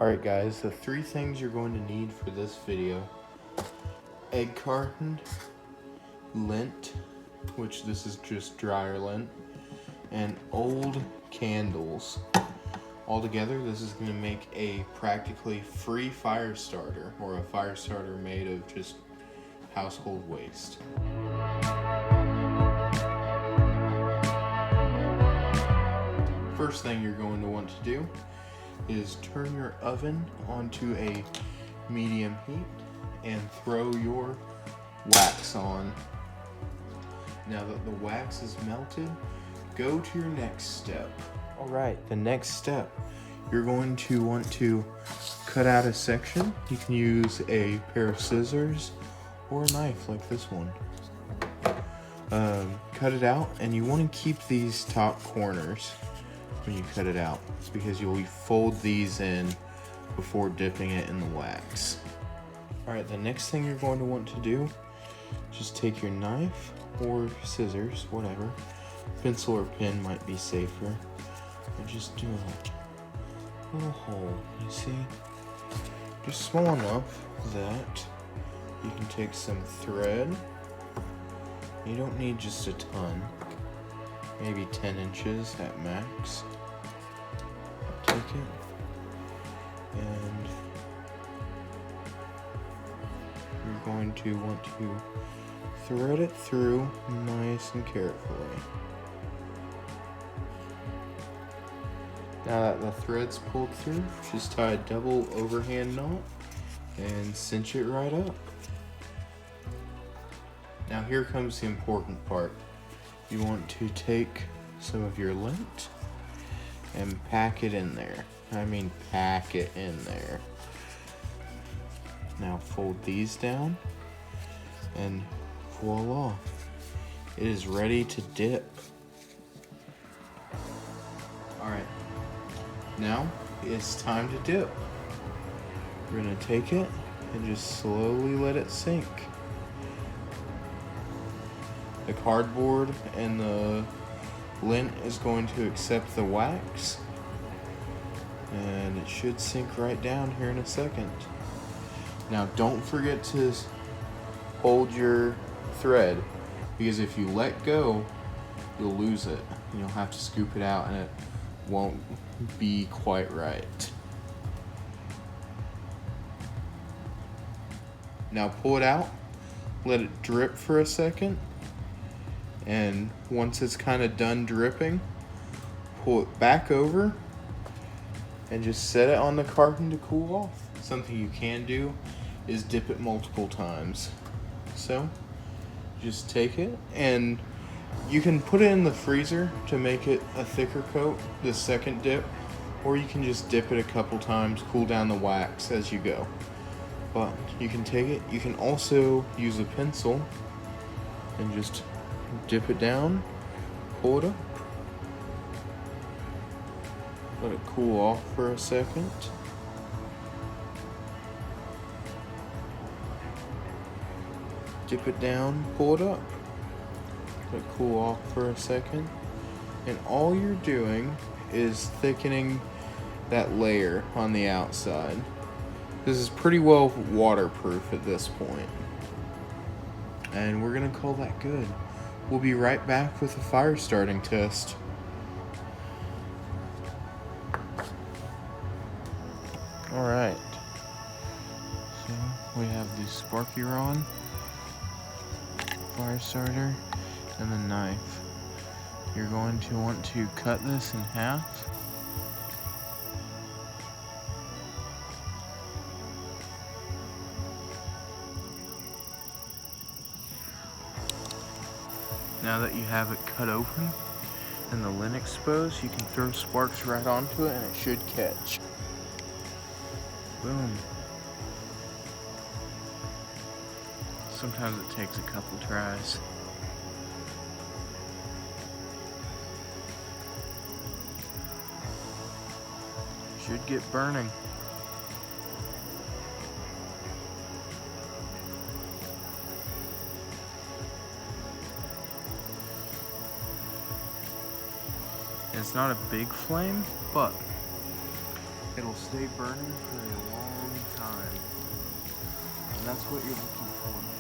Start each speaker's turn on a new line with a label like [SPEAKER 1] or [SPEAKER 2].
[SPEAKER 1] Alright guys, the three things you're going to need for this video: egg carton, lint, which this is just dryer lint, and old candles. Altogether, this is going to make a practically free fire starter, or a fire starter made of just household waste. First thing you're going to want to do is turn your oven onto a medium heat and throw your wax on. Now that the wax is melted, go to your next step. Alright, the next step, you're going to want to cut out a section. You can use a pair of scissors or a knife like this one. Cut it out, and you want to keep these top corners when you cut it out, because you'll fold these in before dipping it in the wax. Alright, the next thing you're going to want to do, just take your knife or scissors, whatever. Pencil or pen might be safer. And just do a little hole, you see? Just small enough that you can take some thread. You don't need just a ton. Maybe 10 inches at max. Take it and you're going to want to thread it through nice and carefully. Now that the thread's pulled through, just tie a double overhand knot and cinch it right up. Now here comes the important part. You want to take some of your lint and pack it in there. I mean, pack it in there. Now fold these down and voila, it is ready to dip. Alright, now it's time to dip. We're gonna take it and just slowly let it sink. The cardboard and the lint is going to accept the wax, and it should sink right down here in a second. Now don't forget to hold your thread, because if you let go, you'll lose it. You'll have to scoop it out and it won't be quite right. Now pull it out, let it drip for a second, and once it's kind of done dripping, pull it back over and just set it on the carton to cool off. Something you can do is dip it multiple times. So just take it, and you can put it in the freezer to make it a thicker coat, the second dip, or you can just dip it a couple times, cool down the wax as you go. But you can take it, you can also use a pencil and just dip it down, pull it up, let it cool off for a second. Dip it down, pull it up, let it cool off for a second. And all you're doing is thickening that layer on the outside. This is pretty well waterproof at this point. And we're gonna call that good. We'll be right back with a fire starting test. Alright. So we have the Sparky Rod, fire starter, and the knife. You're going to want to cut this in half. Now that you have it cut open and the lint exposed, you can throw sparks right onto it and it should catch. Boom. Sometimes it takes a couple tries. Should get burning. It's not a big flame, but it'll stay burning for a long time. And that's what you're looking for.